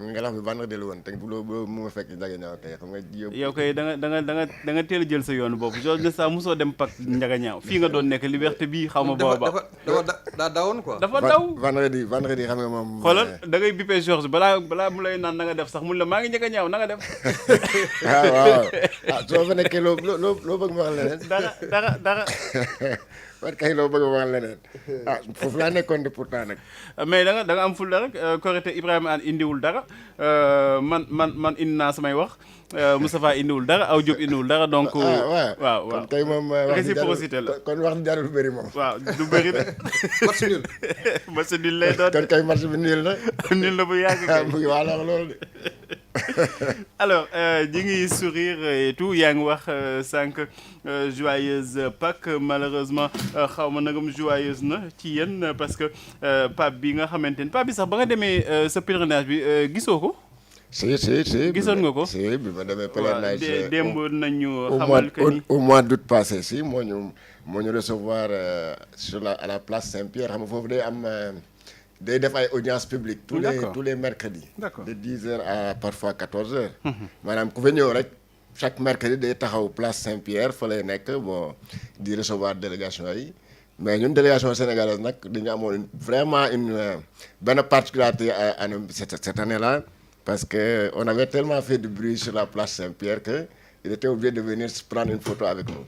ngelaw bi vendredi la woon te bu mu nga fekk Ndiaganiao kay xam nga yow kay da nga teel a jël sa yoonu bopp Georges Nesta mosoo dem pak Ndiaganiao fii nga doon nekk liberté bii xaw ma booba daa dawoon quoi. dafa daw vendredi xam nga moom xoolal da ngay bippee Georges balaa mu lay naan na nga def sax mun la maa ngi Ndiaganiao na nga def waaw soo fa nekkee loo bëgg ma wax leneen dara war kay loo bëgg ma wax leneen foofu laa nekkoon de pourtant nag mais da nga am ful la rek Korité Ibrahima Anne indiwul dara man indi naa samay wax Moustapha indiwul dara Aw Diop indiwul dara donc waaw kon tey moom réciprocité la kon wax jarul bëri moom waaw du bëri de match nul match nul lay doon kon kay match bi nul na nul la bu yàgg kay mu ngi waala wax loolu de alors ñi ngi sourire et tout yaa ngi wax sànq joyeuse Pâques malheureusement xaw ma nagam joyeuse na ci yéen parce que pape bi nga xamante ni pape bi sax ba nga demee sa pèlerinage bi gisoo ko si gisoon nga ko si bi ma demee pèlerinage démb nañu xamal que ni au mois d'août passé si moo ñu recevoir à la place Saint-Pierre xam nga foofu day am day def ay audience publique tous les mercredis de 10h à parfois 14h maanaam ku fa ñëw rek chaque mercredi day taxaw place Saint-Pierre fa lay nekk bon di recevoir délégation yi mais ñun délégation sénégalaise nag dañu amoon vraiment benn particularité cette année-là parce que on avait tellement fait de bruit sur la place Saint-Pierre que il était obligé de venir se prendre une photo avec nous.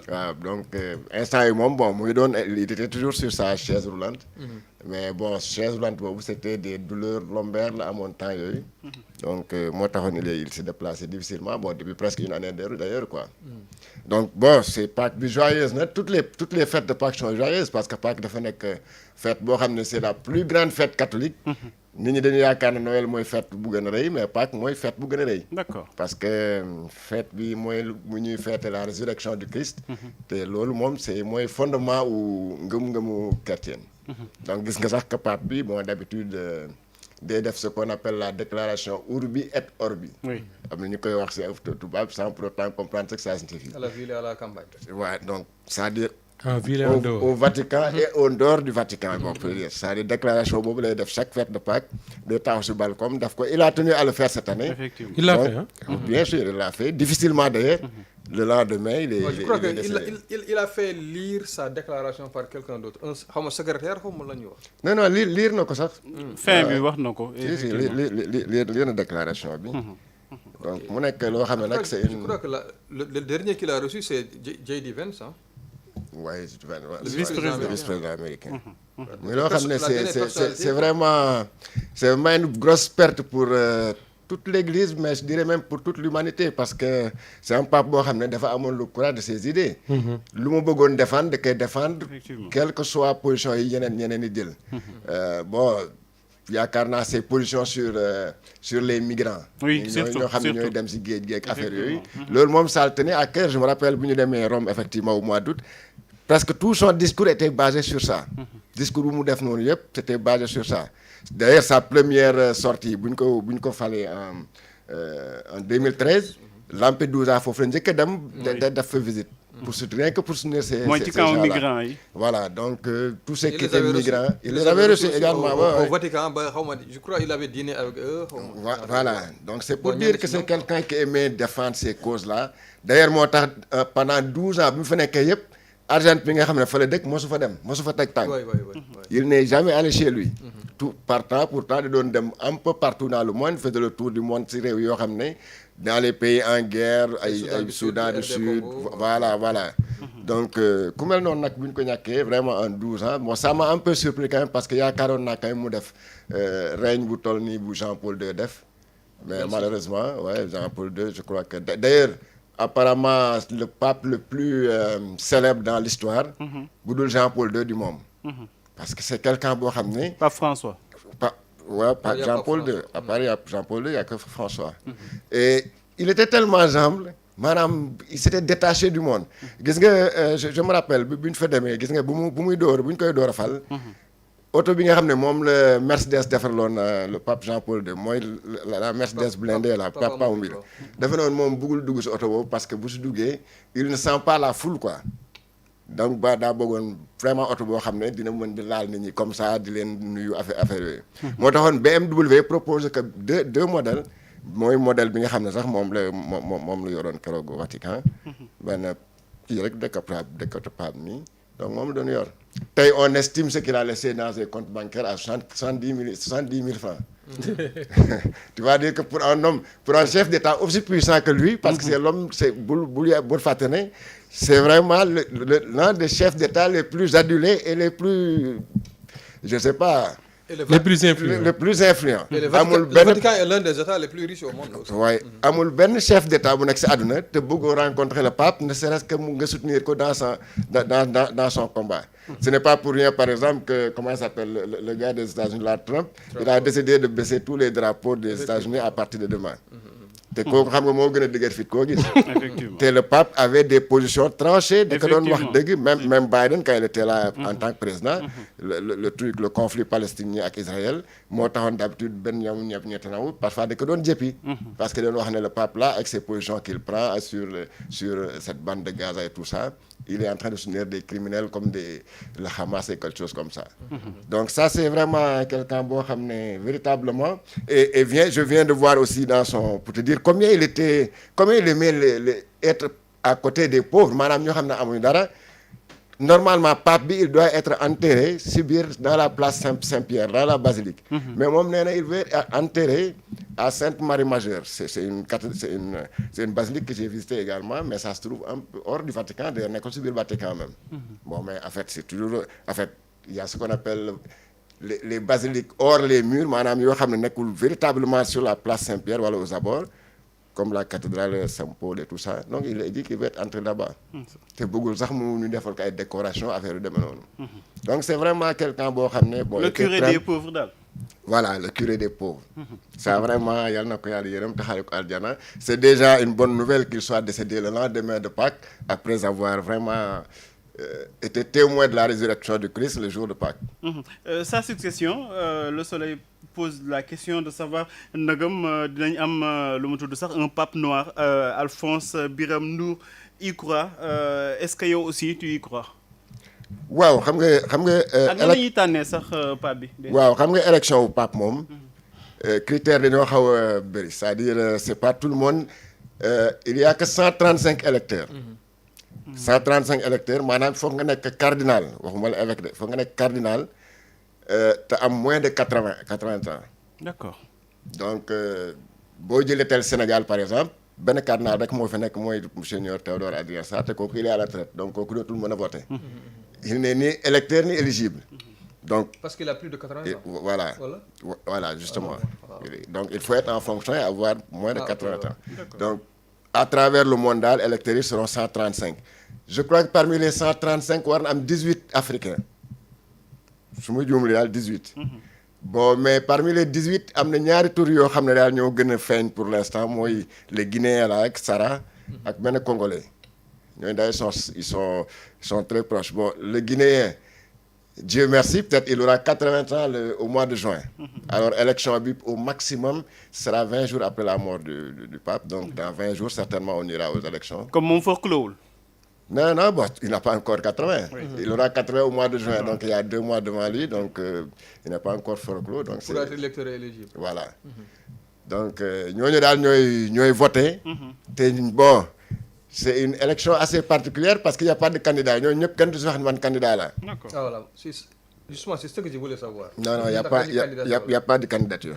waaw donc instant yi moom bon mu ngi doon il était toujours sur sa chaise roulante. mais bon chaise roulante boobu c'était des douleurs lombaires la amoon temps yooyu. donc moo taxoon il s'est déplacé difficilement bon depuis presque une année d'ailleurs quoi. donc bon c'est Pâques bi joyeuse na toutes les fêtes de Pâques sont joyeuses parce que Pâques dafa nekk fête boo xam ne c'est la plus grande fête catholique. nit ñi dañu yaakaar ne Noël mooy fête bu gën a rëy mais Pâques mooy fête bu gën a rëy. D'accord parce que fête bi mooy mu ñuy fêter la résurrection du Christ. te loolu moom c'est mooy fondement wu ngëm-ngëmu chrétien. donc gis nga sax que pape bi bon d'habitude day def ce qu'on appelle la déclaration Urbi et Orbi. oui am na ñu koy wax ci tubaab sans pour autant comprendre ce que ça signifie. à la ville et à la campagne. waaw donc c'est-à-dire. au Vatican et au dehors du Vatican bon peut dire c'est-à-dire déclaration boobu lay def chaque fête de Pâques day taxaw ci balcon daf ko il a tenu à le faire cette année. effectivement il l'a fait bien sûr il l'a fait difficilement d'ailleurs. le lendemain je crois qu'il a fait lire sa déclaration par quelqu'un d'autre xaw ma secrétaire xaw ma la ñuy wax. non lire na ko sax. fin bi wax na ko. si lire na déclaration bi. donc mu nekk loo xam ne nag c'est une. je crois que le dernier qu'il a reçu c'est J.D. Vance hein. waaye le vice-président américain. mais loo xam ne c'est vraiment une grosse perte pour toute l'église mais je dirais même pour toute l'humanité parce que c'est un pape boo xam ne dafa amoon le courage de ses idées. lu mu bëggoon défendre da koy défendre. quelle que soit position yi ñeneen di jël. bon yaakaar naa ses positions sur les migrants. oui surtout ñoo xam ne ñooy dem ci géej gi ak affaire yooyu. loolu moom ça le tenait à cœur je me rappelle bu ñu demee Rome effectivement au mois d'août. presque tout son discours était basé sur ça. discours bu mu def noonu yëpp c'était basé sur ça. d'ailleurs sa première sortie bu ñu ko falee en 2013. Lampedusa foofu la njëkk a dem. def fa visite. rien que pour soutenir ces mooy ci camp migrants yi. voilà donc tous ceux qui étaient migrants. il les avait reçus également au Vatican ba xaw ma je crois il avait dîné avec eux. voilà donc c'est pour dire que c'est quelqu'un qui aimait défendre ces causes-là. d'ailleurs moo tax pendant 12 ans bi mu fa nekkee yëpp. Argentine bi nga xam ne fa la dëkk mosu fa teg tànk. il n'est jamais allé chez lui. tout pourtant di doon dem un peu partout dans le monde faisait le tour du monde ci réew yoo xam ne dans les pays en guerre ay Soudan du Sud voilà. donc ku mel noonu nag bu ñu ko ñàkkee vraiment en 12 ans bon ça m'a un peu surpris quand même parce que yaakaaroon naa quand même mu def règne bu toll nii bu Jean-Paul II def. mais malheureusement Jean-Paul II je crois que d'ailleurs apparemment le pape le plus célèbre dans l'histoire bu dul Jean-Paul II du moom. parce que c'est quelqu'un boo xam ne. Pape François. Pas Jean-Paul II à part Jean-Paul II il y a que François. et il était tellement humble maanaam il s'était détaché du monde. gis nga je me rappelle bi ñu fa demee gis nga bu ñu koy door a fal. oto bi nga xam ne moom la Mercedes defaraloon le pape Jean-Paul II mooy la Mercedes blindée la Papa Mobile. dafa noonu moom bëggul dugg si oto boobu parce que bu si duggee il ne sent pas la foule quoi. donc daa bëggoon vraiment oto boo xam ne dina mën di laal nit ñi comme ça di leen nuyu affaire yooyu. moo taxoon BMW propose que deux modèles mooy modèle bi nga xam ne sax moom la yoroon keroog au Vatican. benn kii rek décapotable nii donc moom la doon yor. tey on estime ce qu'il a laissé dans ses comptes bancaires à 70 000 francs. Tu vas dire que pour un chef d'État aussi puissant que lui, parce que c'est l'homme, bul fàtte ne c'est vraiment l'un des chefs d'État les plus adulés et les plus, je sais pas, les plus influents. Et le Vatican est l'un des États les plus riches au monde aussi. Oui, amul benn chef d'État bu nekk si àdduna te bëggoo rencontrer le pape, ne serait-ce que mu nga soutenir ko dans son combat. Ce n'est pas pour rien, par exemple, que, comment il s'appelle, le gars des États-Unis, là, Trump, il a décidé de baisser tous les drapeaux des États-Unis à partir de demain. te kooku xam nga moo gën a dëgër fit koo gis. te le pape avait des positions tranchées. da ko doon wax dëgg même Biden quand il était là en tant que président. le conflit palestinien ak Israël moo taxoon d'habitude benn ñoom ñettanawu parfois da ko doon jëppi. parce que doon wax ne le pape là avec ses positions qu'il prend sur cette bande de Gaza et tout ça. Il est en train de soutenir des criminels comme le Hamas et quelque chose comme ça. Donc ça, c'est vraiment quelqu'un boo xam ne véritablement. Et je viens de voir aussi dans son... Pour te dire combien il aimait être à côté des pauvres. Maanaam ñoo xam ne amuñu dara. Normalement, pape bi, il doit être enterré dans la place Saint-Pierre, dans la basilique. Mais moom nee na il veut être enterré à Sainte-Marie-Majeure. C'est une basilique que j'ai visitée également, mais ça se trouve un peu hors du Vatican, d'ailleurs nekkul si biir Vatican même. Bon, mais en fait, c'est toujours... En fait, il y a ce qu'on appelle les basiliques hors les murs, maanaam yoo xam ne nekkul véritablement sur la place Saint-Pierre wala aux abords, comme la cathédrale Saint-Paul et tout ça. Donc il a dit qu'il va être entré là-bas. te bëggul sax mu ñu defal ko ay décoration affaire yu demee noonu. Donc c'est vraiment quelqu'un boo xam ne... bon le curé des pauvres daal. Voilà, le curé des pauvres. Ça vraiment, yal na ko yàlla yërëm te xaare ko aljana. C'est déjà une bonne nouvelle qu'il soit décédé le lendemain de Pâques, après avoir vraiment été témoin de la résurrection de Christ le jour de Pâques. Sa succession, le Soleil pose la question de savoir ndagam dinañ am lu mu tudd sax un pape noir, Alphonse Biram Ndour y croit. Est-ce que yow aussi tu y crois? waaw xam nga. ak nan la ñuy tànnee sax pape bi. waaw xam nga élection wu pape moom. critères dañoo xaw a bëri c'est-à-dire c'est pas tout le monde. Il y a que 135 électeurs. 135 électeurs maanaam foog nga nekk cardinal waxuma la évêque de foog nga nekk cardinal te am moins de 80 ans. D'accord. Donc boo jëlee tel Sénégal par exemple benn cardinal rek moo fi nekk mooy Monseigneur Théodore Adrien Sarr te kooku il est à la retraite donc kooku dootul mën a voter. Il n'est ni électeur ni éligible. Donc parce qu'il a plus de 80 ans. Voilà justement. Donc il faut être en fonction et avoir moins de 80 ans. Donc à travers le monde daal électeurs yi seront 135. Je crois que parmi les 135 war na am 18 africains su ma juumlee daal 18. Bon mais parmi les 18 am na ñaari tur yoo xam ne daal ñoo gën a feeñ pour l'instant mooy les Guinéens là ak Sara ak benn Congolais ñooñu daal ils sont très proches. Bon le Guinéen Dieu merci peut-être il aura 80 ans au mois de juin. Alors élection bi au maximum sera 20 jours après la mort du pape donc dans 20 jours certainement on ira aux élections. Comme moom forclowul. Non, bon, il n'a pas encore 80. Oui. Il aura 80 au mois de juin, donc il y a 2 mois devant lui, donc il n'a pas encore forclos. Donc pour être électeur éligible. Voilà. Donc, ñooñu daal ñooy voté. Bon, c'est une élection assez particulière parce qu'il n'y a pas de candidat. Ñooñu ñëpp kenn du si wax ne man candidat là. D'accord. Ah voilà, justement, c'est ce que je voulais savoir. Non, il n'y a pas de candidature.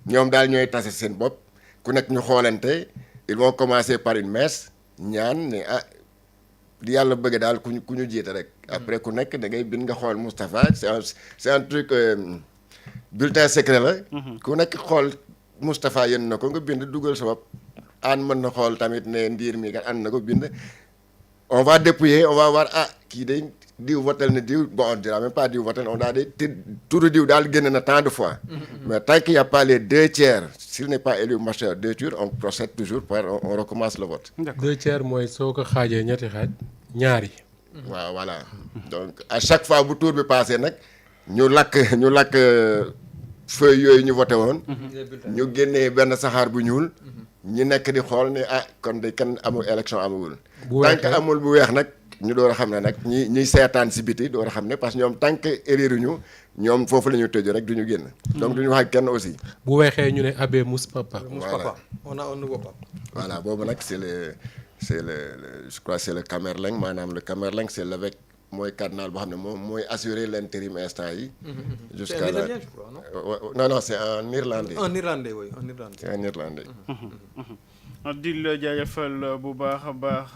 ñoom daal ñooy tase seen bopp ku nekk ñu xoolante ils vont commencer par une messe ñaan ne di yàlla bëgg daal ku ñu jiite rek. Après ku nekk da ngay bind nga xool Moustapha c'est un truc bulletin secret la. ku nekk xool Moustapha yéen na ko nga bind dugal sa bopp. Aan mën na xool tamit ne ndiir mi kat ànd na ko bind. On va dépouiller on va voir kii day diw votel na diw bon on dira même pas diw votel on a des turu diw daal génn na tant de fois. Mais tant qu'il n'y a pas les 2 tiers s'il n'est pas élu majoritaire 2 tours on procède toujours on recommence le vote. 2 tiers mooy soo ko xaajee ñetti xaaj ñaari. waaw voilà donc à chaque fois bu tour bi passé nag ñu lakk feuille yooyu ñu voté woon. ñu génnee benn saxaar bu ñuul. ñu nekk di xool ne kon de kenn amul élection amul. tant que amul bu weex nag ñu door a xam ne nag ñiy seetaan si biti door a xam ne parce que ñoom tant que élire ñoom foofu la ñu tëju rek du ñu génn. donc du ñu wax ak kenn aussi. bu weexee ñu ne abbé Mousse Papa. Mousse Papa on a un nouveau pape. voilà boobu nag c'est le je crois c'est le Camerleng maanaam le Camerleng c'est l'évêque mooy cardinal boo xam ne moom mooy assurer l'intérim instant yi. jusqu'à c'est un Italien, je crois, non? Non, c'est un Irlandais. Un Irlandais, oui, un Irlandais. C'est un Irlandais. di la jaajëfal bu baax a baax